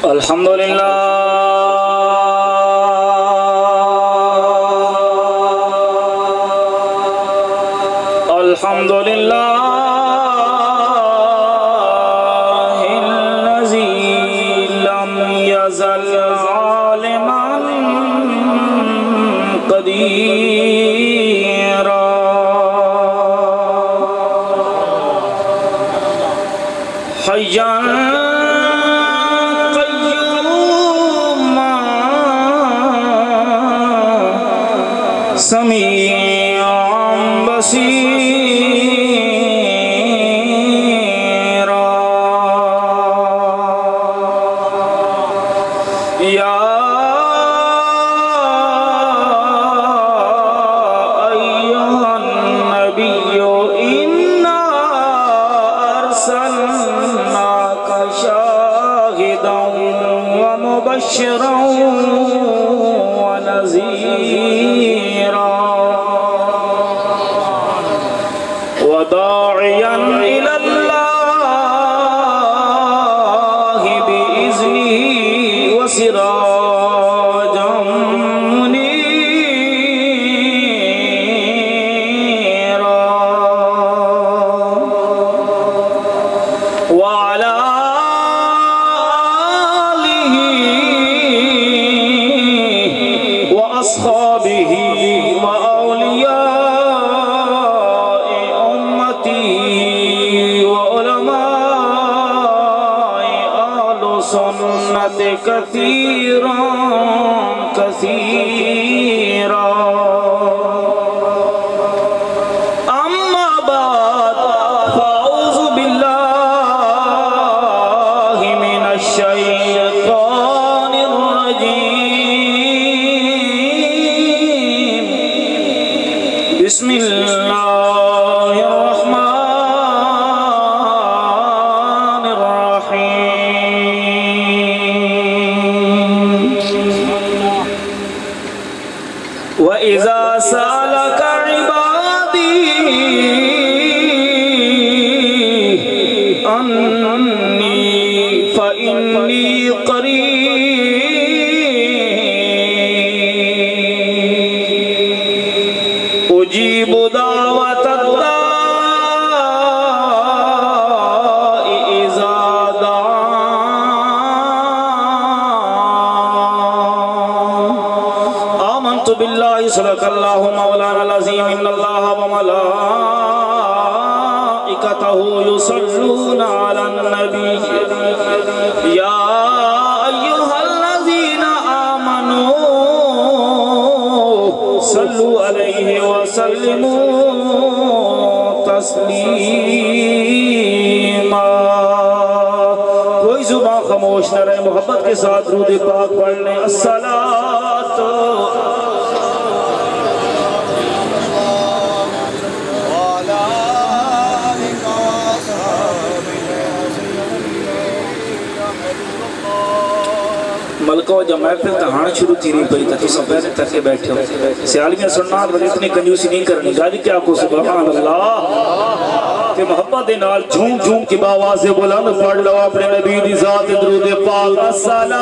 الحمدللہ الحمدللہ الذی لم یزل عالما قدیرا حیا سمیعاً بصیراً یا ایہا النبی انا ارسلناک شاہدا ومبشرا ونذیرا وداعيا إلى الله بإذنه وسراجا منيرا وعلى آله وأصحابه سنت كثيرا كثيرا أما بعد فأعوذ بالله من الشيطان الرجيم بسم الله الرحمن الرحيم وَإِذَا سَأَلَكَ عِبَادِي أَنِّي فَإِنِّي قَرِيبٌ أُجِيبُ دَعْوَةَ الدَّاعِ إِذَا آمنت بالله صدق الله مولانا العظيم إن الله وملائكته يصلون على النبي يا أيها الذين آمنوا صلوا عليه وسلموا تسلیما کوئی زبان خاموش نہ رہے محبت کے ساتھ درود پاک پڑھ لیں الصلاۃ ملکہ و جماعت پہ کہاں شروع تھی نہیں پڑی تھی سب پہلے تک کے بیٹھے ہو سیالمیاں سننا وجہ اتنی کنجوسی نہیں کرنی گالی کیا کو سبحان اللہ کہ محبت نال جھوم جھوم کی باواز بلند پڑھ لو اپنے نبی دی ذات درود پاک الصلاۃ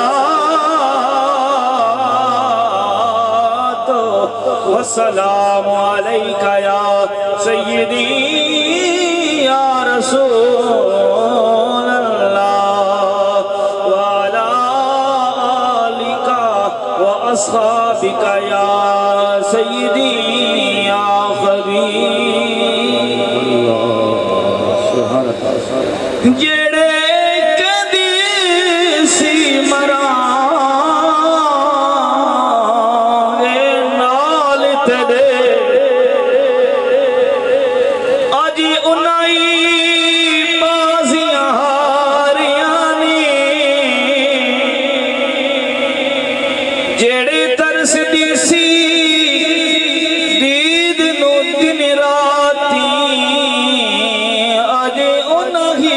والسلام علیکہ یا سیدی یا رسول اللہ وعلا آلکہ وأصحابکہ یا سیدی یا خبیر جڑے کدی سی مران نال تیرے اج انہی بازیاں ہاریاں نی جڑے ترس دی سی دید نو دن راتی اج انہی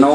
9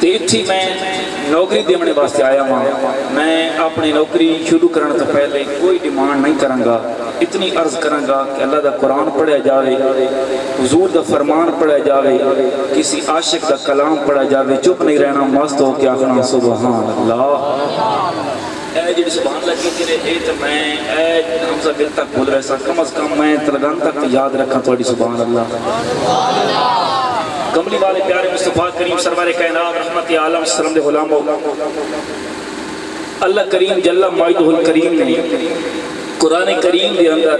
تے اتھی میں نوکری دینے واسطے آیا ہوں. میں اپنی نوکری شروع کرنے تو پہلے کوئی ڈیمانڈ نہیں کروں گا. اتنی عرض کروں گا کہ اللہ دا قرآن پڑھا جاوے, حضور دا فرمان پڑھا جاوے, کسی عاشق دا کلام پڑھا جاوے, چپ نہیں رہنا, مست ہو کے آخنا سبحان اللہ. اے جی سبحان اللہ کی تیرے اے تو میں اے حمزہ دل تک بول رہا سا, کم از کم میں تلگان تک یاد رکھا تھوڑی سبحان اللہ. کملی والے پیارے مصطفیٰ کریم سرور کائنات رحمت عالم سلام دے غلاموں, اللہ کریم جل مجدہ الکریم نے قرآن کریم دے اندر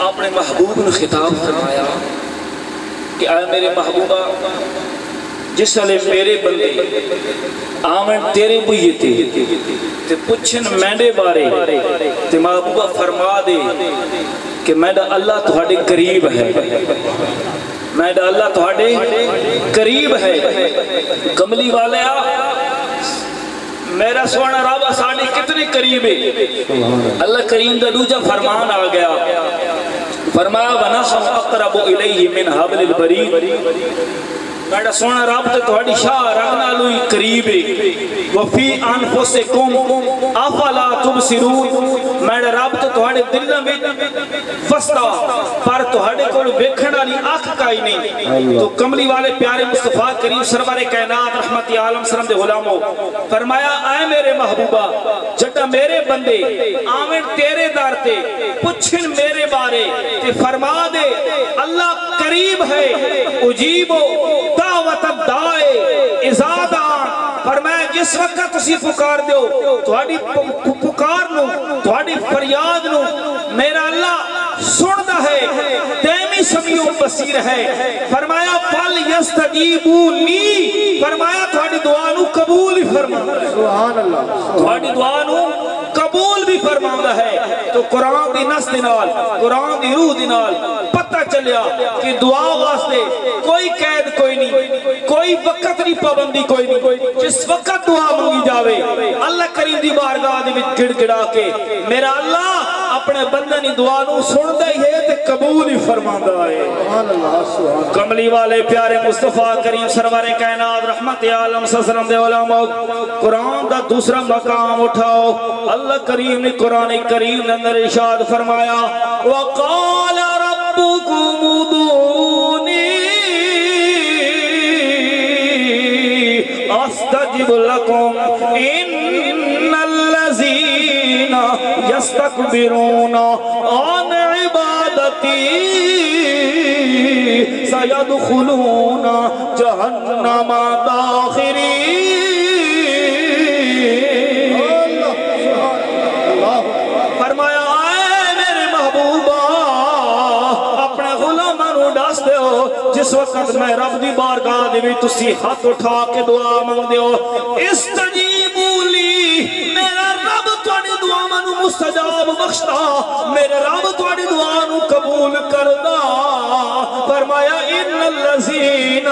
اپنے محبوب نے خطاب فرمایا کہ اے میرے محبوبہ, جس والے میرے بندے آمن تیرے بھئیے تے پچھن میںڈے بارے تے محبوبہ فرما دے کہ میڈا اللہ تہاڈے قریب ہے, میڈا اللہ تہاڈے قریب ہے. کملی والے میرا سونا رب ساڑھے کتنے قریب ہے. اللہ کریم دا دوجہ فرمان آ گیا, فرمایا وَنَحْنُ أَقْرَبُ إِلَيْهِ مِنْ حَبْلِ الْوَرِيدِ. میرا سونا رب تے تہاڈی شاہ رگنا لوئی قریب ہے. وَفِي أَنفُسِكُمْ أَفَلَا تُبْصِرُونَ. میرا رب تے تہاڈے دلاں وچ فستا پر تہاڈے کول ویکھن والی اکھ کائی نہیں. تو کملی والے پیارے مصطفیٰ کریم سرور کائنات رحمت عالم سلام دے غلاموں, فرمایا اے میرے محبوبہ, جٹا میرے بندے آمن تیرے دار تے پچھن میرے بارے تے فرما دے اللہ قریب ہے. اجیبو دعوت الدائے اذا دعان. فرمایا جس وقت تسی پکار دیو تہاڈی پکار نو تہاڈی فریاد نو میرا اللہ سندا ہے, دائمی سمیع و بصیر ہے. فرمایا فَلْيَسْتَجِيبُوا لِي. فرمایا تہاڈی دعا نو قبول ہی فرماندا ہے. سبحان اللہ. تہاڈی دعا نو قبول بھی فرماندا ہے. تو قرآن دی نس دے نال, قرآن دی روح دے نال پتہ چلیا کہ دعا واسطے کوئی قید کوئی نہیں, کوئی وقت نہیں, پابندی کوئی نہیں. جس وقت دعا مانگی جاوے اللہ کریم دی بارگاہ دے وچ گڑ گڑا کے میرا اللہ اپنے بندے دی دعا نو سندا ہی ہے تے قبول ہی فرماندا ہے. سبحان اللہ. کملی والے پیارے مصطفیٰ کریم سرور کائنات رحمت عالم سلام دے علماء, قرآن دا دوسرا مقام اٹھاؤ. اللہ کریم نے قرآن کریم نے اندر ارشاد فرمایا وَقَالَ رَبُّكُمُ ادْعُونِي أَسْتَجِبْ لَكُمْ إِنَّ الَّذِينَ يَسْتَكْبِرُونَ عَنْ عِبَادَتِي سَيَدْخُلُونَ جَهَنَّمَ دَاخِرِينَ. فرمایا اے میرے محبوبہ اپنے غلاماں نو دس دیو جس وقت میں رب دی بارگاہ دے وچ تسی ہاتھ اٹھا کے دعا مانگ دیو استجیبوا لی. میرا رب تہاڈی دعاواں نو مستجاب بخشدا, میرے رب تہاڈی دعا نو قبول کردا. فرمایا ان الذین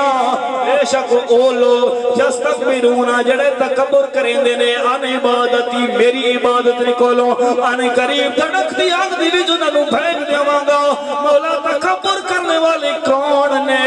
بے شک او لوگ یستکبرون جڑے تکبر کریندے نے ان عبادتی میری عبادت کولوں ان قریب دھڑکتی آگ دی وچ انہاں نو پھینک دیواں گا. مولا تکبر کرنے والے کون نے؟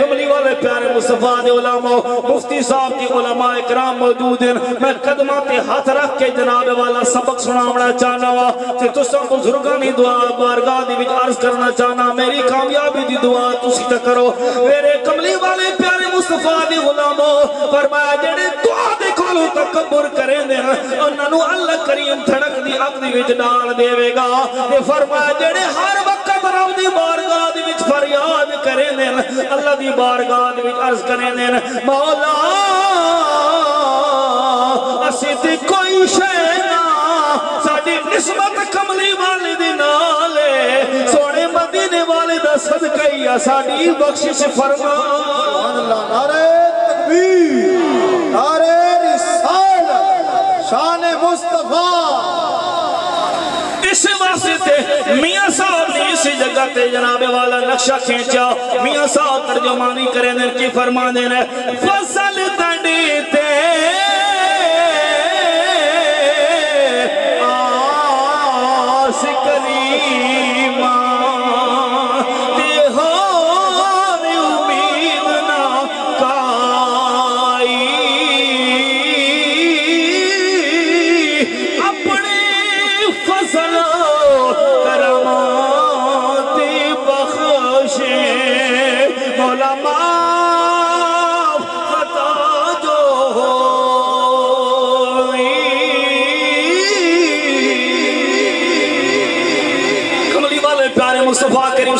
کملی والے پیارے مصطفیٰ دے علماء, مفتی صاحب کی علماء اکرام موجود ہیں. میں قدمہ تے ہاتھ رکھ کے جناب والا سبق سناونا چاہنا وا تے تساں بزرگانی دعا بارگاہ دی وچ عرض کرنا چاہنا میری کامیابی دی دعا تسی تے کرو. میرے کملی والے پیارے مصطفیٰ دے علماء فرمایا جڑے دعا دے کولوں تکبر کریندے ہیں انہاں نو اللہ کریم دھڑک دی اگ دی وچ ڈال دےوے گا. تے فرمایا جڑے ہر وقت رب دی بارگاہ دی وچ فریاد کریندے ہیں اللہ دی بارگاہ دی وچ عرض کریندے ہیں مولا اسی تے کوئی شے نہ ساڈی نسبت کملی والے دے نال سونے مدینے والے دا صدقہ ہی ساڈی بخشش فرما. سبحان اللہ. نعرہ تکبیر, نعرہ رسالت, شان مصطفیٰ. اس واسطے میاں صاحب نے اسی جگہ تے جناب والا نقشہ کھینچا. میاں صاحب ترجمانی کریں دے کی فرما دینے فصل تڑی تے آس کریمہ تے ہار امید نہ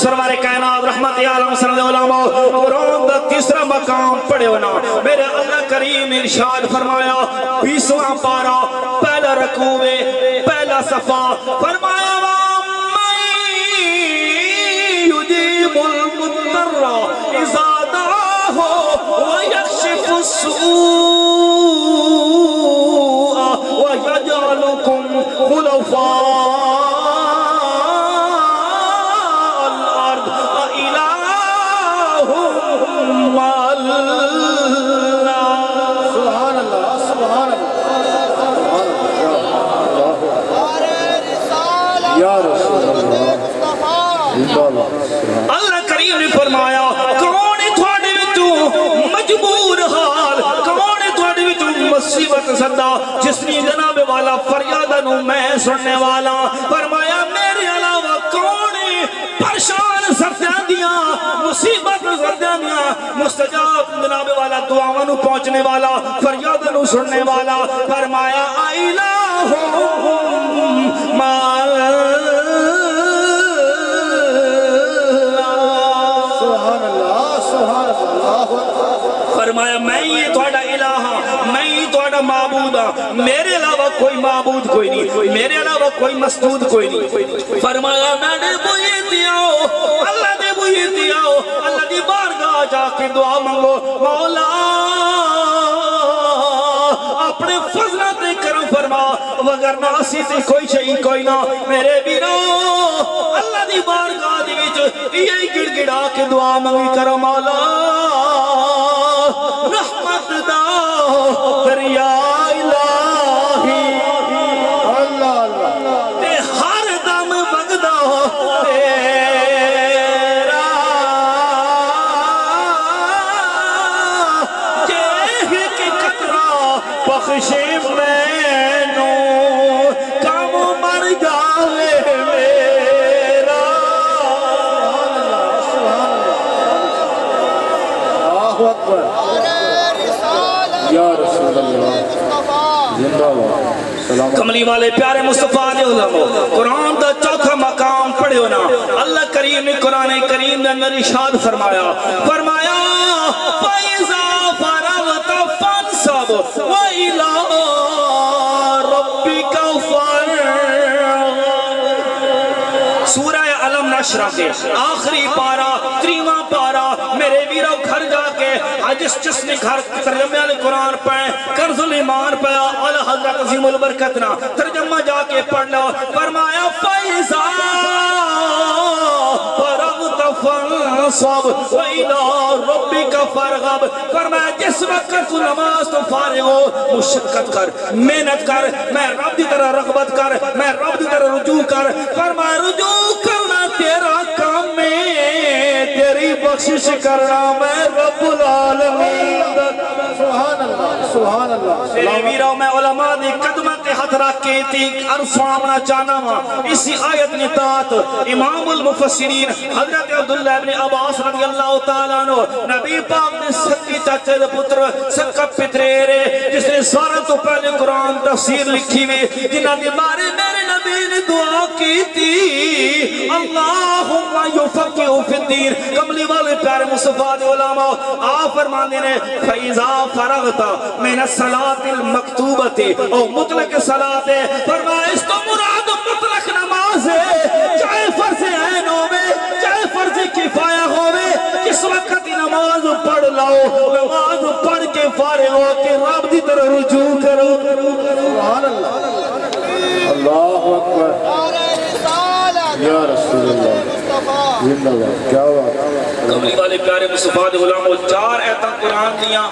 سرور کائنات رحمت عالم صلی اللہ علیہ وسلم قرآن دا تیسرا مقام پڑھے ہونا میرے اللہ کریم ارشاد فرمایا 20واں پارہ پہلا رکوع پہلا صفحہ فرمایا يجيب المضطر إذا دعاه ويكشف السوء ويجعلكم خلفاء الأرض أإله مع الله سبحان الله سبحان الله يا رسول الله اللہ کریم نے فرمایا کون تھوڑے وچوں مجبور حال کون تھوڑے وچوں مصیبت زدہ جس نے جناب والا فریادہ نو میں سننے والا فرمایا میرے علاوہ کون پریشان زردیاں دیاں مصیبت زردیاں دیاں مستجاب جناب والا دعاواں نو پہنچنے والا فریادہ نو سننے والا فرمایا الہم مال فرمایا میں یہ تھوڑا الہ میں یہ تھوڑا معبود میرے علاوہ کوئی معبود کوئی نہیں میرے علاوہ کوئی مسجود کوئی نہیں فرمایا میں نے بوئی دیاؤ اللہ نے بوئی دیاؤ اللہ دی بارگاہ جا کے دعا منگو مولا اپنے فضلہ تے کرم فرما وگرنہ اسی تے کوئی شئی کوئی نہ میرے بیرو اللہ دی بارگاہ دی وچ یہی گڑ گڑا کے دعا منگی کرو مولا رحمت دا دریا الہی اللہ اللہ تے ہر دم مگدا تیرا جے کہ قطرہ بخشے مینوں کم مر جاوے میرا اللہ اکبر یا رسول اللہ زندہ اللہ سلام کملی والے پیارے مصطفیٰ علیہ وسلم قرآن دا چوتھا مقام پڑھے ہونا اللہ کریم نے قرآن کریم نے اندر ارشاد فرمایا فَإِذَا فَرَغْتَ فَانْصَبْ وَإِلَىٰ رَبِّكَ فَارْغَب سورہ علم نشرہ کے آخری پارہ 3واں پارہ میرے ویرو گھر جا کے جس نے گھر ترجمہ علی قرآن پڑھیں کنز الایمان پڑھا اعلی حضرت عظیم البرکتنا ترجمہ جا کے پڑھ لو فرمایا فَإِذَا فَرَغْتَ فَانْصَبْ وَإِلَىٰ رَبِّكَ فَارْغَب فرمایا جس وقت تو نماز تو فارغ ہو مشقت کر محنت کر میں رب دی طرح رغبت کر میں رب دی طرح رجوع کر فرمایا رجوع کرنا تیرا کام میں تیری بخشش کرنا میں رب العالمین سبحان اللہ سبحان اللہ میرے ویروں میں علماء نے قدمہ کے ہاتھ رکھ کے تیک عرض فرمانا چاہنا ہوں اسی آیت نتات امام المفسرین حضرت عبداللہ ابن عباس رضی اللہ تعالیٰ عنہ نبی پاک نے سکی چاچے دے پتر سکا پترے جس نے سارا تو پہلے قرآن تفسیر لکھی ہوئی جنہاں دی بارے میرے نبی نے دعا کی تھی اللہم یفقہ فی الدین کملی والے پیارے مصطفیٰ دے علماء آپ فرمانے نے فَإِذَا فَرَغْتَ مِنَ الصَّلَاةِ الْمَكْتُوبَةِ او مطلق صلاة فرمایا اس تو مراد مطلق نماز ہے چاہے فرض عین ہوئے چاہے فرض کفایہ ہوئے جس وقت نماز پڑھ لاؤ نماز پڑھ کے فارغ ہو کے رب دی طرح رجوع کرو سبحان اللہ اللہ اکبر یا رسول اللہ زندہ اللہ کیا بات کملی والے پیارے مصطفیٰ دے غلاموں 4 ایتاں قرآن دیاں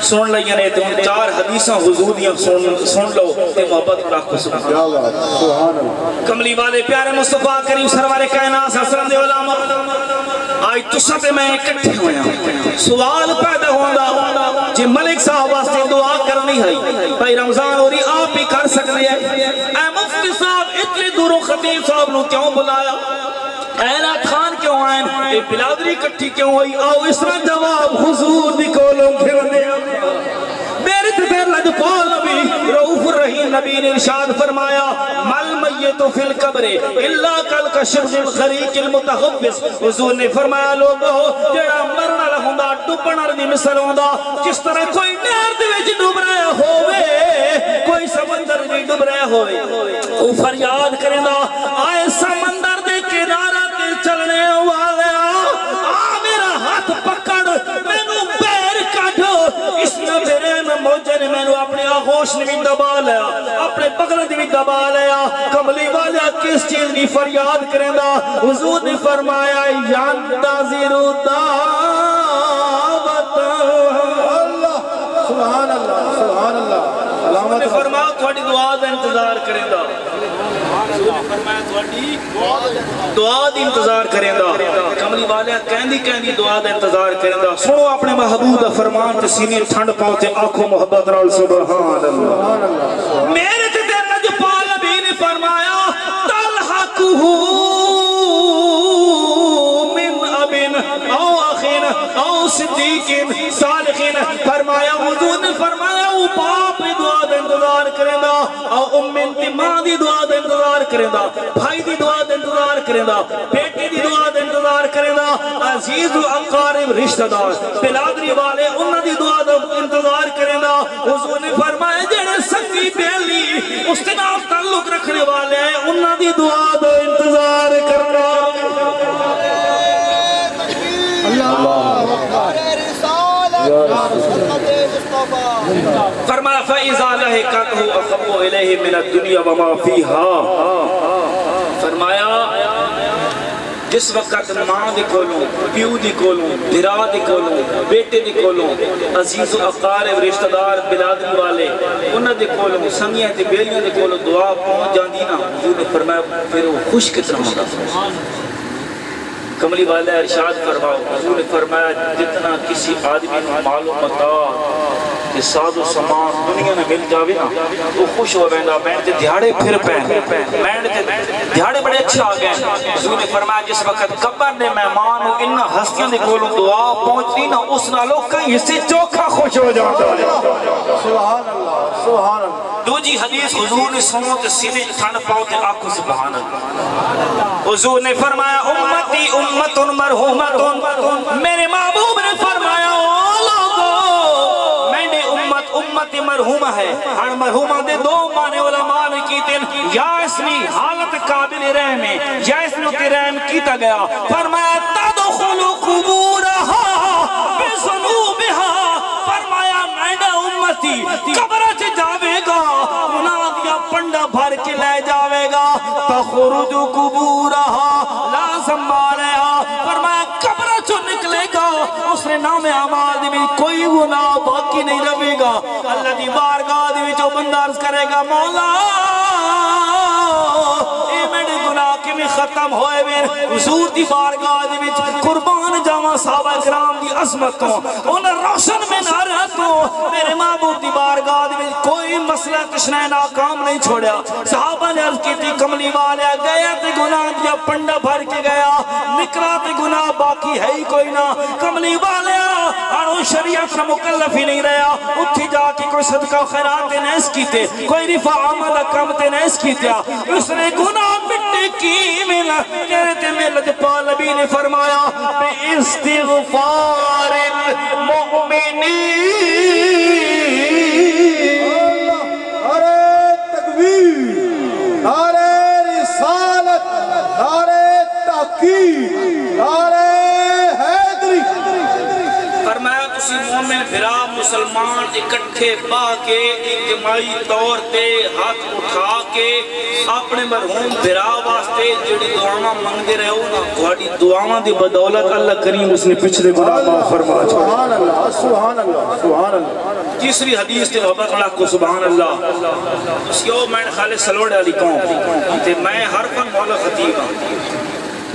سن لئیاں نے 4 حدیثاں حضور دیاں سن لو تے محبت رکھ کو سبحان کیا بات سبحان اللہ کملی والے پیارے مصطفیٰ کریم سرور کائنات صلی اللہ علیہ وسلم دے علماء آج تساں تے میں اکٹھے ہویا سوال پیدا ہوندا جی ملک صاحب واسطے دعا کرنی ہے بھائی رمضان ہوری آپ بھی کر سکتے ہیں اے مفتی صاحب اتنے دوروں خطیب صاحب نو کیوں بلایا اہلا خان کیوں آئیں اے بلادری کٹھی کیوں ہوئی آؤ اس طرح جواب حضور دی کولوں پھر دیا میرے تفیر لجپال نبی رؤوف الرحیم نبی نے ارشاد فرمایا مل المیت فی القبر الا کالکشف الغریق المتغبس. حضور نے فرمایا لوگو جڑا مرنا ہوندا ڈبنا دی مثال ہوندا جس طرح کوئی نہر دے وچ ڈوب رہا ہوے کوئی سمندر وچ ڈوب رہا ہوے او فریاد کریندا آئے سمندر دے کنارے تے چلنے والے آ میرا ہاتھ پکڑ مینوں پیر کڈ. اس نے میرے موجے نے مینوں اپنے آغوش نے بھی دبا لیا اپنے بغل نے بھی دبا لیا. کملی والا کس چیز کی فریاد کریندا؟ حضور نے فرمایا ینتظر دعوت. اللہ سبحان اللہ سبحان اللہ. حضور نے فرمایا تھوڑی دعا دا انتظار کریندا. حضور نے فرمایا تھوڑی دعا دا انتظار کریندا. کملی والا کہندی دعا دا انتظار کریندا. سنو اپنے محبوب دا فرمان تے سینے ٹھنڈ پاؤ تے آنکھوں محبت نال سبحان اللہ. میرے تے نجپال نبی نے فرمایا تلحقہ من ابن او اخین او صدیقین صالحین. فرمایا حضور نے فرمایا او باپ دی دعا دا انتظار کریندا او ام دی ماں دی دعا دا انتظار کریندا بھائی دی دعا دا انتظار کریندا بیٹی دی دعا دا انتظار کریندا عزیز و اقارب رشتہ دار بلادری والے انہاں دی دعا دا انتظار کریندا. حضور نے فرمایا جڑے سنگی بیلی اس کے نام تعلق رکھنے والے ہیں انہاں دی دعا دا انتظار کرنا. فرمایا فَإِذَا لَحِقَتْهُ أَحَبُّ إِلَيْهِ مِنَ الدُّنْيَا وَمَا فِيهَا. فرمایا جس وقت ماں دی کولوں پیو دی کولوں بھرا دی کولوں بیٹے دی کولوں عزیز و اقارب رشتہ دار بلادری والے انہاں دی کولوں سنگیاں تے بیلیاں دی کولوں دعا پہنچ جاندی نا. حضور نے فرمایا پھر وہ خوش کتنا ہوندا. کملی والا ارشاد فرماؤ. حضور نے فرمایا جتنا کسی آدمی کو مال و متاع کہ ساز و سامان دنیا میں مل جاوے نا وہ خوش ہو ویندا. میں تے دیہاڑے پھر پین میں تے دیہاڑے بڑے اچھا آ گئے. حضور نے فرمایا جس وقت قبر نے مہمان ہو ان ہستیاں دے کولوں دعا پہنچتی نا اس نالوں کہیں حصے چوکھا خوش ہو جاتا ہے. سبحان اللہ سبحان اللہ. دوجی حدیث حضور نے سنو تے سینے ٹھنڈ پاؤ تے آنکھوں سبحان اللہ. حضور نے فرمایا امتی امت مرحومت. میرے محبوب نے فرمایا او لوگو میری امت امت مرحومہ ہے. ہر مرحومہ دے دو معنی علماء نے کیتے یا اس نے حالت قابل رحم ہے یا اس نے تے رحم کیتا گیا. فرمایا تدخل قبورها بذنوبها. فرمایا میرا امتی قبر چ جاوے گا گناہ دیا پنڈا بھر کے لے جاوے گا. تخرج قبورها لا سنبھالیا. فرمایا قبر چو نکلے گا اس نے نام اعمال دی بھی کوئی گناہ باقی نہیں رہے گا. اللہ دی بارگاہ دی جو بندہ عرض کرے گا مولا اے میرے گناہ کے میں ختم ہوئے میں حضور دی بارگاہ دی قربان جاواں صحابہ کرام دی عظمت کو انہیں روشن میں نہ رہتوں. میرے محبوب دی بارگاہ دی کوئی مسئلہ کشنہ ناکام نہیں چھوڑیا. صحابہ نے عرض کی تھی کملی والے گیا تے گناہ دیا پنڈا بھر کے گیا نکلا تے گناہ باقی ہے ہی کوئی نہ. کملی والے ہنو شریعت نہ مکلف ہی نہیں رہا. اتھی جا کے کوئی صدقہ خیرات تے نیس کیتے کوئی رفع عمل کم تے نیس کیتے اس نے گناہ مٹی کی ملا کہتے تے میں لجپال نبی نے فرمایا بے استغفار المؤمنین. نعرہ تکبیر نعرہ رسالت نعرہ تحقیق نعرہ حیدری. فرمایا تسی مومن بھرا مسلمان اکٹھے با کے اجتماعی طور تے ہاتھ اٹھا کے اپنے مرحوم بھرا واسطے جڑی دعاواں منگدے رہو نا تہاڈی دعاواں دی بدولت اللہ کریم اس نے پچھلے گناہ معاف فرما چھوڑے. سبحان اللہ سبحان اللہ سبحان اللہ. تیسری حدیث تے محبت اللہ کو سبحان اللہ. اس یو میں خالص سلوڑے علی قوم تے میں ہر فن مولا خطیب ہوں.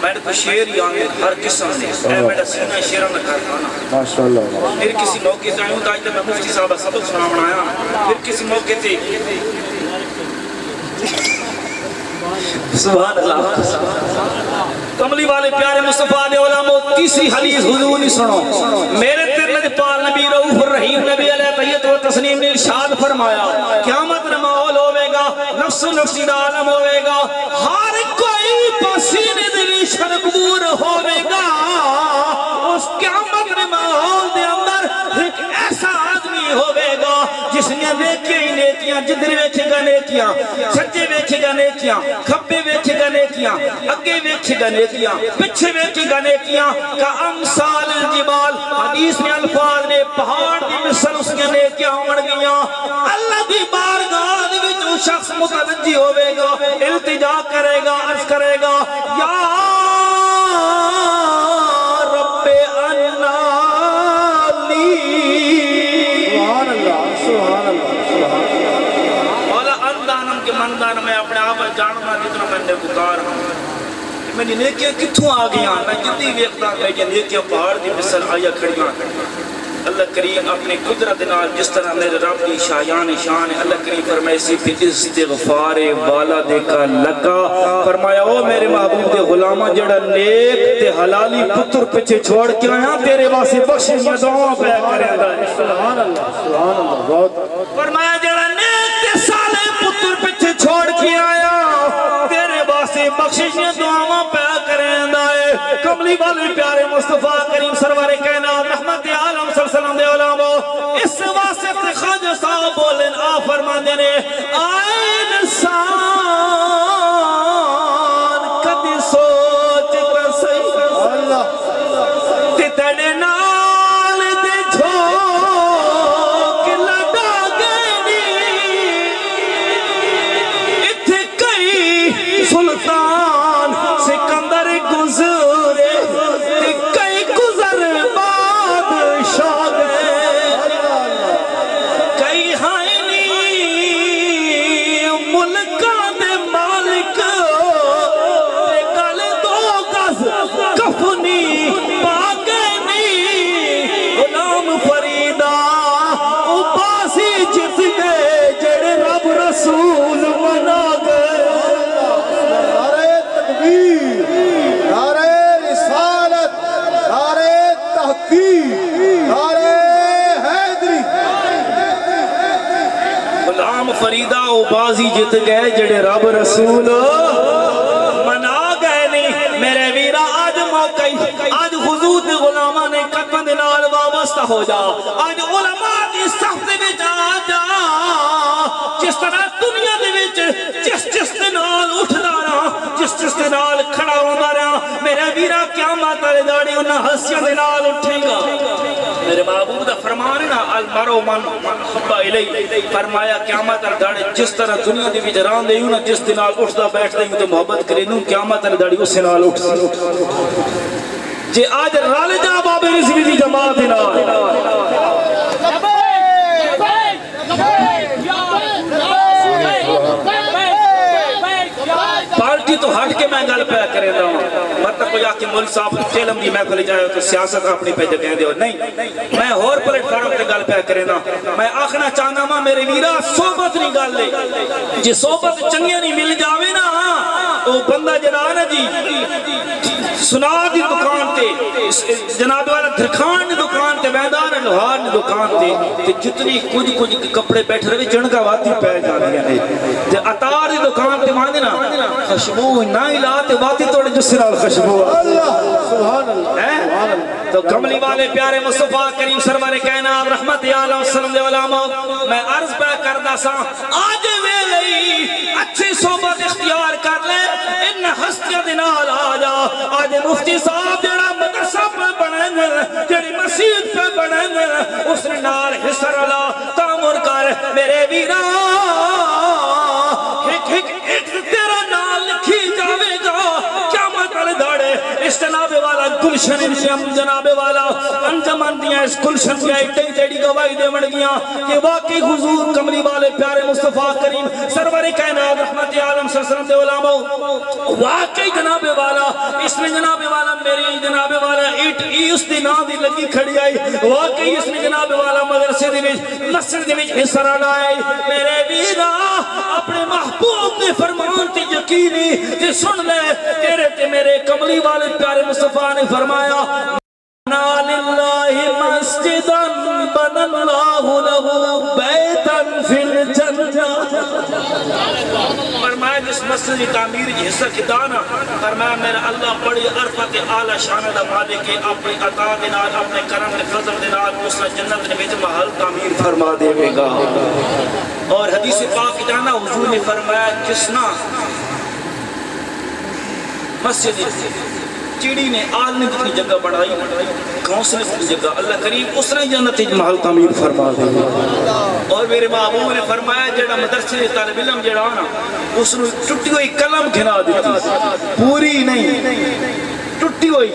میں نے تو شیر ہی آنگے ہر قسم نے اے میرا سینہ شیرہ میں کرتا نا ماشاءاللہ. پھر کسی موقع سے آئیوں تاج تے میں مفتی صاحبہ سبق سنا بنایا. پھر کسی موقع تے سبحان اللہ کملی والے پیارے مصطفیٰ علیہ علماء. تیسری حدیث حضور نے سنو. میرے تیرے پال نبی رؤوف الرحیم نبی علیہ تحیت و تسلیم نے ارشاد فرمایا قیامت میں ماحول ہوئے گا نفس نفسی دا عالم ہوئے گا ہر کوئی پسینے دلی شربور ہوئے گا اس قیامت میں ماحول دے اندر ایک ایسا آدمی ہوئے گا جس نے دیکھے ہی نیکیاں جدھر ویکھے گا نیکیاں سجے ویکھے گا نیکیاں کھبے ویکھے گا نیکیاں اگے ویکھے گا نیکیاں پچھے ویکھے گا نیکیاں کا امثال الجبال حدیث میں الفاظ نے پہاڑ دی مثل اس کے نیکیاں اڑ گیاں اللہ دی بارگاہ دے وچ وہ شخص متوجہ ہوئے گا التجا کرے گا عرض کرے گا یا رب انا لی سبحان اللہ سبحان اللہ سبحان اللہ مولا اندانم کے مندان میں اپنے آپ جاننا جتنا میں نے پکار ہوں میری نیکیاں کتھوں آ گیا میں جتنی ویکھدا میری نیکیاں پہاڑ دی مثل آیا کھڑیاں اللہ کریم اپنی قدرت نال جس طرح میرے رب کی شایان شان ہے اللہ کریم فرمائے سی پھر استغفار والا دیکھا لگا فرمایا او میرے محبوب دے غلامہ جڑا نیک تے حلالی پتر پیچھے چھوڑ کے آیا تیرے واسطے بخشیاں دعاواں پہ کرے گا سبحان اللہ بہت فرمایا جڑا نیک تے صالح پتر پیچھے چھوڑ کے آیا تیرے واسطے بخشیاں دعاواں پہ کرے گا کملی والے پیارے مصطفیٰ کریم سرور کائنات رحمت عالم صلی اللہ علیہ وسلم دے علماء اس واسطے خواجہ صاحب بولن آ فرماندے نے آئے انسان کدی سوچ تے صحیح اللہ تے تیرے نال دے جھوک لڈا گئی اتھے کئی سلطان سکندر گزرے تے کئی گزر بادشاہ کئی ہائنی ملکاں دے مالک تے گل دو گز کفنی پاگنی غلام فریدہ او باسی جت گئے جڑے رب رسول منا گئے نعرہ تکبیر نعرہ رسالت نعرہ تحقیق نعرہ حیدری غلام فریدہ او بازی جت گئے جڑے رب رسول منا گئے نہیں میرے ویرا آج موقعی آج حضور دے غلامہ نے قدم دے نال وابستہ ہو جا آج علماء دی صف دے وچ آ جا جس طرح دنیا دے وچ جس دے نال اٹھدا رہا جس دے نال کھڑا ہوندا رہا میرے ویرا قیامت والے داڑی انہاں ہستیاں دے نال اٹھے گا میرے محبوب دا فرمان ہے نا المرء من حب الیہ فرمایا قیامت والے داڑی جس طرح دنیا دے وچ رہن دے نا جس دے نال اٹھدا بیٹھدا تے محبت کرے نو قیامت والے داڑی اس نال اٹھ جے آج رل جا بابے رضوی دی جماعت نال پارٹی تو ہٹ کے میں گل پہ کرے دا ہوں مطلب کوئی آکے مول صاحب چیلم دی محفل جائے تو سیاست اپنی پہ جگہ دے ہو نہیں میں اور پلیٹ فارم تے گل پہ کرے دا میں آخنا چاہنا ماں میرے ویرا صحبت نہیں گل لے جی صحبت چنگیا نہیں مل جاوے نا تو بندہ جڑا نا جی سنا دی دکان تے جناب والا درخان دی دکان تے میدان لوہار دی دکان تے جتنی کچھ کپڑے بیٹھ رہے جنگا واتی پہ جاندیاں نے تے اتار دی دکان تے ماندے نا خوشبو نہ ہلا تے واتی توڑے جس نال خوشبو اللہ سبحان اللہ تو کملی والے پیارے مصطفیٰ کریم سرور کائنات رحمت عالم صلی اللہ علیہ وسلم میں عرض پہ کردا سا آج ویلے اچھی صحبت اختیار کر لے ان ہستیاں دے نال آ جا آج مفتی صاحب جڑا مدرسہ پہ بنیں جڑی مسجد پہ بنیں اس نے نال حصہ رلا تعمر کر میرے ویرا ایک تیرا نال لکھی جاوے گا قیامت والے داڑے اس جناب والا گلشن انشام جناب والا انجمان دیا اس گلشن کی ایٹیں تیڑی گواہی دے بڑھ گیا کہ واقعی حضور کملی والے پیارے مصطفیٰ کریم سرور کائنات رحمت عالم صلی اللہ علیہ وسلم دے علماء واقعی جناب والا اس میں جناب والا میری جناب والا ایٹ اس دی نام دی لگی کھڑی آئی واقعی اس میں جناب والا مدرسے دی وچ مسجد دی وچ حصہ رہا آئی میرے ویرا اپنے محبوب نے فرمان تے یقینی تے سن لے تیرے تے میرے کملی والے پیارے مصطفیٰ نے فرمایا بنا للہ مسجدا بنا اللہ لہو بیتا فی الجنہ مسجد کی تعمیر کی حصہ کتانا فرمایا میرا اللہ بڑی عرفت اعلی شان دا مالک ہے اپنی عطا دے نال اپنے کرم دے فضل دے نال اس نے جنت دے وچ محل تعمیر فرما دے گا اور حدیث پاک کتانا حضور نے فرمایا جس نہ مسجد چیڑی نے آلنے کی جگہ بڑھائی گھونسلے کی جگہ اللہ کریم اس نے جنت محل تعمیر فرما دے گا اور میرے محبوب نے فرمایا جڑا مدرسے طالب علم جڑا نا اس نے ٹوٹی ہوئی قلم گھنا دیتی پوری نہیں ٹوٹی ہوئی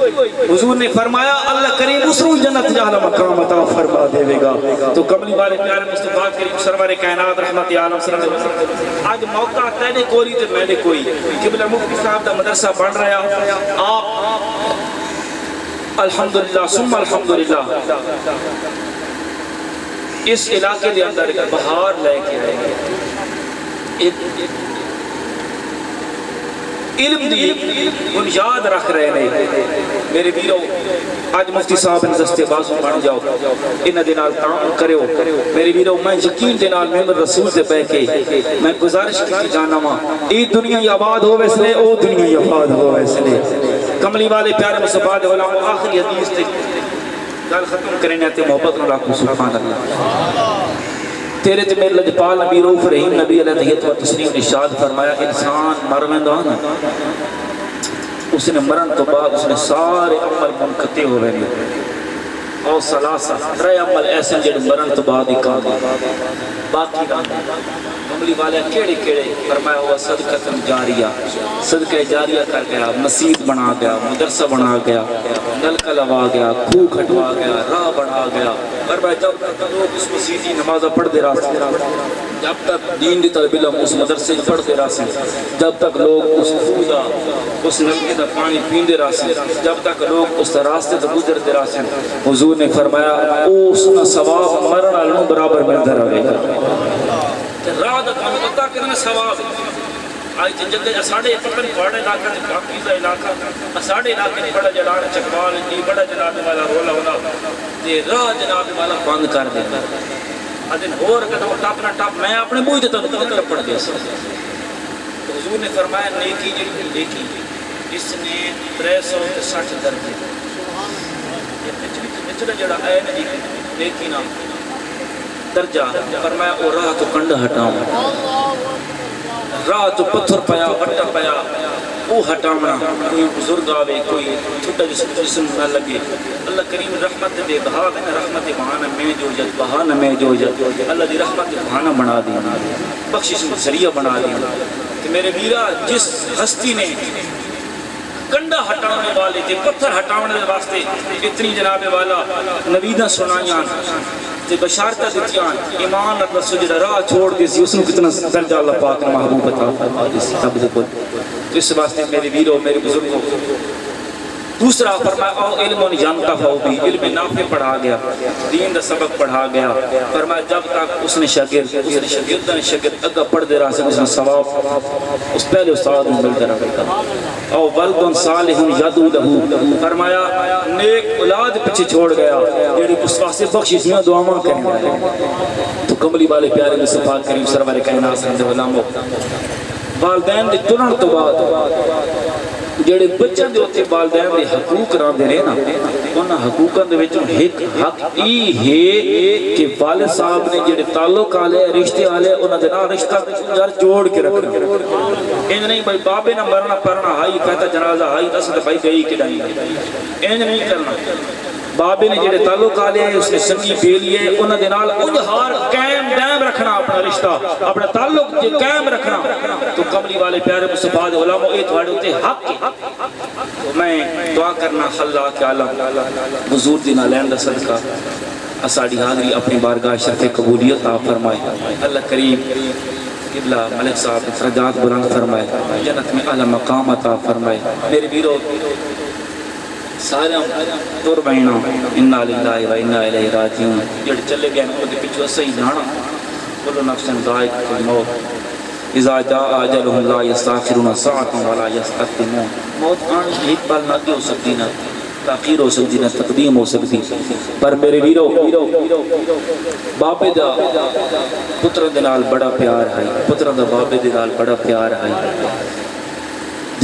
حضور نے فرمایا اللہ کریم اس نے جنت جہاں مقام عطا فرما دے گا تو کملی والے پیارے مصطفیٰ کریم سرور کائنات رحمت عالم صلی اللہ علیہ وسلم آج موقع تینے کوئی تے میں نے کوئی قبلہ مفتی صاحب دا مدرسہ بن رہا آپ الحمدللہ ثم الحمدللہ اس علاقے دے اندر بہار لے کے آئے ایک علم دی بنیاد رکھ رہے ہیں میرے بیرو آج مفتی صاحب نے دستے بازوں بن جاؤ انہ دنال تعامل کرو میرے بیرو میں یقین دنال محمد رسول سے بہ کے میں گزارش کی جانا ماں ای دنیا ہی آباد ہو ویسلے او دنیا ہی آباد ہو ویسلے کملی والے پیارے مصطفیٰ دے علماء آخری حدیث تے گل ختم کرنے تے محبت نہ لاکھو سبحان اللہ تیرے تے میرے لجپال نبی روف رحیم نبی علیہ تحیت و تسلیم ارشاد فرمایا انسان مرمندہ نا اس نے مرن تو بعد اس نے سارے عمل منقطع ہو رہے ہیں اور سلاسہ رہے عمل ایسے جڑے مرن تو بعد ہی کام باقی کام کملی والے کیڑے کیڑے فرمایا ہوا صدقہ جاریہ صدقہ جاریہ کر گیا مسجد بنا گیا مدرسہ بنا گیا نلکہ لوا گیا کھو کھٹوا گیا راہ بنا گیا فرمایا جب تک لوگ اس مسجدی نمازہ پڑھ دے رہا جب تک دین دی طالب علم اس مدرسے پڑھ دے رہا جب تک لوگ اس خودا اس نلکے دا پانی پین دے رہا جب تک لوگ اس راستے دا گزر دے رہا حضور نے فرمایا اس نے ثواب مرن علم برابر ملتا رہے گا راہ دا کام پتا کرنا ثواب آئی جگہ اساڑے پتن پاڑے علاقہ پاکیزہ علاقہ اساڑے علاقہ بڑا جلال چکوال کی بڑا جناب والا رولا ہونا یہ راہ جناب والا بند کر دیتا ادھن اور کہتا وہ ٹاپ نہ ٹاپ میں اپنے موئی دیتا ہوں کتر پڑھ دیا سا حضور نے فرمایا نیکی جی نیکی اس نے 360 درجے یہ پچھلے جڑا اے نیکی نام درجہ فرمایا او راہ تو کنڈ ہٹاؤں راہ تو پتھر پیا وٹا پیا او ہٹاؤنا کوئی بزرگ آوے کوئی چھوٹا جسم نہ لگے اللہ کریم رحمت دے بہا میں رحمت بہانہ میں جو جد بہانہ میں جو جد اللہ دی رحمت بہانہ بنا دی بخشش ذریعہ بنا دی کہ میرے بیرا جس ہستی نے کنڈا ہٹانے والے تھے پتھر ہٹانے واسطے اتنی جناب والا نویدہ سنائیاں تے بشارتہ دیتیاں ایمان اللہ سجدہ راہ چھوڑ دی سی اس نے کتنا درجہ اللہ پاک نے محبوب عطا فرما دی سی تب سے بول اس واسطے میرے ویروں میرے بزرگوں دوسرا فرمایا او علم و جانتا ہو بھی علم نافع پڑھا گیا دین دا سبق پڑھا گیا فرمایا جب تک اس نے شاگرد اگا پڑھ دے رہا سے اس نے ثواب اس پہلے استاد میں ملتا رہے گا او ولدن صالح یدعو لہو فرمایا نیک اولاد پیچھے چھوڑ گیا جیڑی اس واسطے بخششیاں دعاواں کریں گے تو کملی والے پیارے مصطفیٰ کریم سرور کائنات صلی اللہ علیہ وسلم والدین دے تنن تو بعد جڑے بچوں دے ہوتے والدین دے حقوق رہن دے رہے نا انہاں حقوقاں دے وچوں ایک حق ای ہے کہ والد صاحب نے جڑے تعلق آلے رشتے آلے انہاں دے نال رشتہ جڑ جوڑ کے رکھنا انج نہیں بھائی بابے نہ مرنا پڑھنا ہائی کہتا جنازہ ہائی دس تے بھائی گئی کہ نہیں انج نہیں کرنا بابے نے جڑے تعلق آلے ہیں اس نے سنگی پی لیے انہاں دے نال اجہار قائم دائم رکھنا اپنا رشتہ اپنا تعلق قائم رکھنا تو کملی والے پیارے مصطفیٰ دے علماء اے تھوڑے ہوتے حق تو میں دعا کرنا اللہ کے عالم حضور دی نالین دا صدقہ اساڑی حاضری اپنی بارگاہ شرف قبولیت عطا فرمائے اللہ کریم قبلہ ملک صاحب درجات بلند فرمائے جنت میں اعلی مقام عطا فرمائے میرے بیرو سارے دور بہنا انا للہ و انا الیہ راجعون جڑے چلے گئے ہیں وہ پیچھے صحیح جانا کل نفس ذائقۃ الموت اذا جاء اجلهم لا يستأخرون ساعة ولا يستقدمون موت آن ایک پل نہ ہو سکتی نہ تاخیر ہو سکتی نہ تقدیم ہو سکتی پر میرے ویرو باپے دا پتر دے نال بڑا پیار ہے پتر دا باپے دے نال بڑا پیار ہے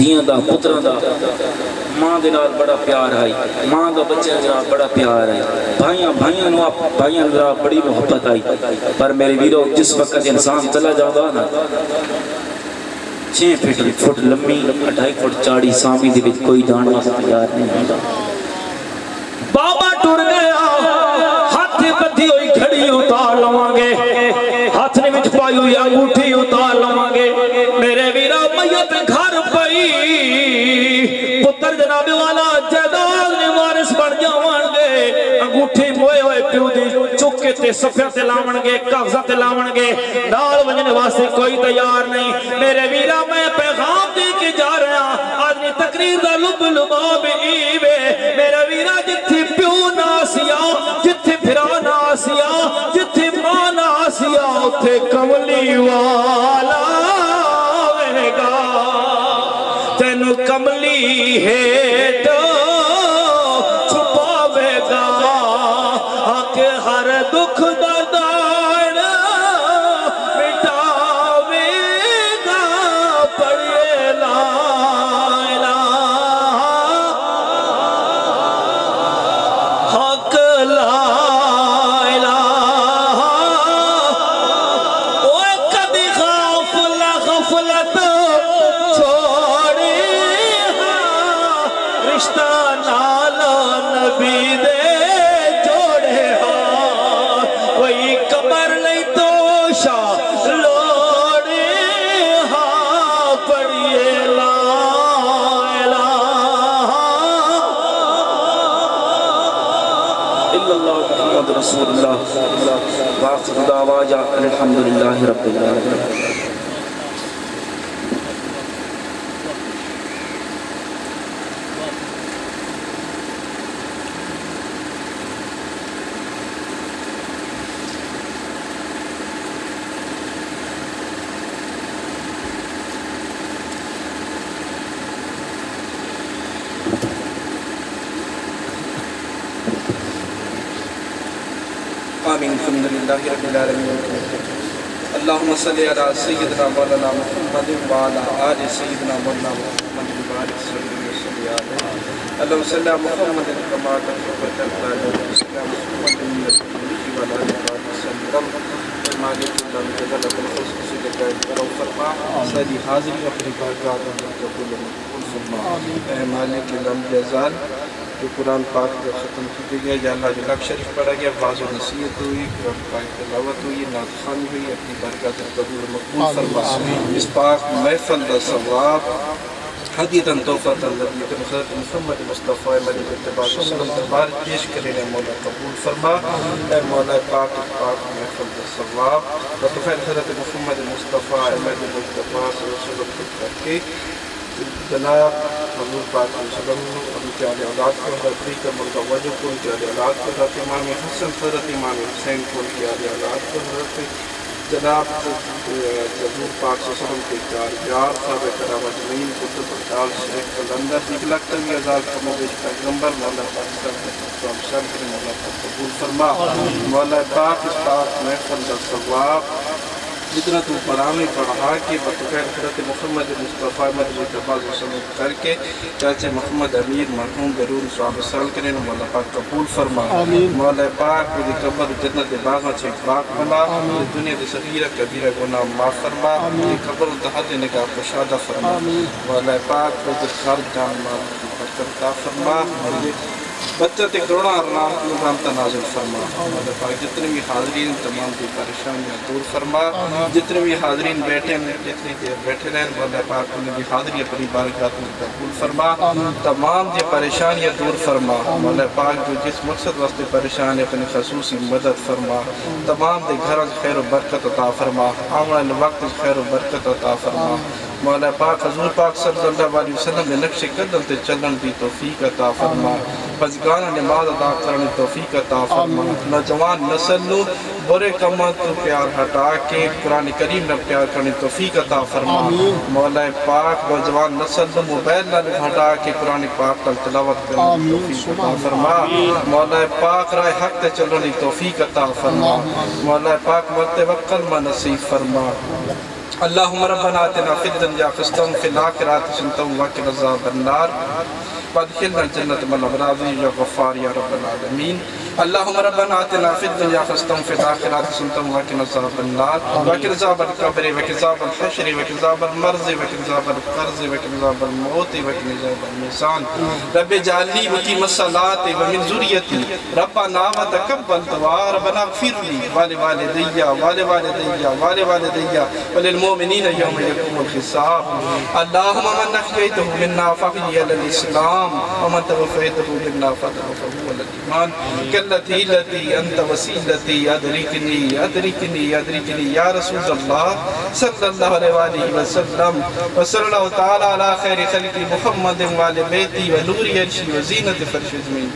دھیاں دا پتران دا ماں دے نال بڑا پیار آئی ماں دا بچے دے نال بڑا پیار آئی بھائیاں نو بھائیاں دے نال بڑی محبت آئی پر میرے ویرو جس وقت انسان چلا جاتا نا 6 فٹ لمبی 2.5 فٹ چاڑی سامی دے وچ کوئی جان واسطے تیار نہیں ہوندا بابا ٹر گیا ہاتھ بدھی ہوئی گھڑی اتار لواں گے ہاتھ نے وچ پائی ہوئی انگوٹھی اتار لواں گے میرے ویرا میت گھر پئی پتر جناب والا جائیداد نے وارث بن جاون گے انگوٹھی موئے ہوئے پیو دی چک کے تے صفحے تے لاون گے کاغذات تے لاون گے نال ونجنے واسطے کوئی تیار نہیں میرے ویرا میں پیغام دے کے جا رہا آدمی تقریر دا لب لباب ایوے میرے ویرا جتھی پیو ناسیا جتھی پھرا ناسیا جتھی ماں ناسیا اتھے کملی والا وے گا تینو کملی ہے تو چھپاوے گا کہ ہر دکھ دردان مٹاوے گا پڑھے لا الہ حق لا الہ اوہ کدی غفلت چھوڑی رشتہ نالا نبی دے جوڑے ہاں کوئی قبر نہیں تو شاہ لوڑے ہاں پڑھئے لا الہ الا اللہ محمد رسول اللہ واخر دعوانا الحمدللہ رب العالمین آمین الحمدللہ رب العالمین اللہم صلی علی سیدنا مولانا محمد وعلا آل سیدنا مولانا محمد بارک صلی علیہ اللہم صلی علی محمد کما تحبت اللہ صلی علی محمد وعلا آل بارک صلی اللہ مالک اللہ جلال بالخصوص لکھائے کرو فرما سیدی حاضری اپنی بارگاہ میں قبول فرما اے مالک اللہ جزال جو قرآن پاک جو ختم کی گیا یا اللہ جو لاکھ شریف پڑھا گیا واضح و نصیحت ہوئی قرآن پاک تلاوت ہوئی نعت خوانی ہوئی اپنی برکات قبول مقبول فرما اس پاک محفل دا ثواب حدیداً توفیتاً لدیتاً حضرت محمد مصطفیٰ مدد اتباع صلی اللہ علیہ وسلم پیش کریں اے مولا قبول فرما اے مولا پاک محفل دا ثواب بطفیل حضرت محمد مصطفیٰ مدد اتباع صلی اللہ علیہ وسلم کر کے جناب حضور پاک علیہ وسلم ان کے علیہ اولاد کو حضرت کا ملکہ وجہ کو ان کے علیہ اولاد کو حضرت امام حسن حضرت امام حسین کو ان کے علیہ اولاد کو حضرت جناب حضور پاک صلی اللہ علیہ وسلم کے کارجار صاحب کرام اجمعین قطب العال شیخ قلندر نکلک تنگی ازال کمویش پیغمبر مولا پاک صلی اللہ علیہ وسلم مولا پاک قبول فرما مولا پاک اس پاک محفل دا ثواب جتنا تو پرانے پڑھا کے بطفیل حضرت محمد مصطفیٰ مدد اتباع وسلم کر کے چاچے محمد امیر مرحوم ضرور صحابہ سال کریں مولا پاک قبول فرما مولا پاک دی قبر جنت باغاں چھے باغ بنا دنیا دی صغیرہ کبیرہ گناہ معاف فرما دی قبر تحت نگاہ کشادہ فرما مولا پاک دی خرد جان مال برکت عطا فرما بچہ تے کروڑا نظام تنازل فرما مولا پاک جتنے بھی حاضرین تمام دی پریشانیاں دور فرما جتنے بھی حاضرین بیٹھے ہیں جتنی دیر بیٹھے رہیں مولا پاک انہیں بھی حاضری اپنی بارگاہ میں قبول فرما تمام دی پریشانیاں دور فرما مولا پاک جو جس مقصد واسطے پریشان ہے اپنی خصوصی مدد فرما تمام دی گھروں خیر و برکت عطا فرما آمن وقت خیر و برکت عطا فرما مولا پاک حضور پاک صلی اللہ علیہ وسلم نے نقش قدم تے چلن دی توفیق عطا فرما بزگانہ نماز ادا کرنے توفیق عطا فرما نوجوان نسل نو برے کماں تو پیار ہٹا کے قرآن کریم نے پیار کرنے توفیق عطا فرما مولا پاک نوجوان نسل نو موبائل نہ ہٹا کے قرآن پاک تل تلاوت کرنے توفیق عطا فرما مولا پاک رائے حق تے چلنے توفیق عطا فرما مولا پاک مرتے وقت کلمہ نصیب فرما اللهم ربنا آتنا في الدنيا حسنة وفي الآخرة حسنة وقنا عذاب النار وادخلنا الجنة مع الأبرار يا غفار يا رب العالمين. اللهم ربنا آتنا في الدنيا حسنة وفي الآخرة حسنة وقنا عذاب النار وقنا عذاب القبر وقنا عذاب الحشر وقنا عذاب المرض وقنا عذاب القرض وقنا عذاب الموت وقنا عذاب الميزان. رب اجعل لي مقيم الصلاة ومن ذريتي ربنا وتقبل دعاء. ربنا اغفر لي ولوالدي وللمؤمنين يوم يقوم الحساب. اللهم من أحييته منا فأحيه على الإسلام ومن توفيته منا فتوفه على الإيمان. التي أنت وسيلتي أدركني يا رسول الله صلى الله عليه وسلم. وصلى الله تعالى على خير خلق محمد وعلى بيتي ونور عرشي وزينة فرش أجمعين.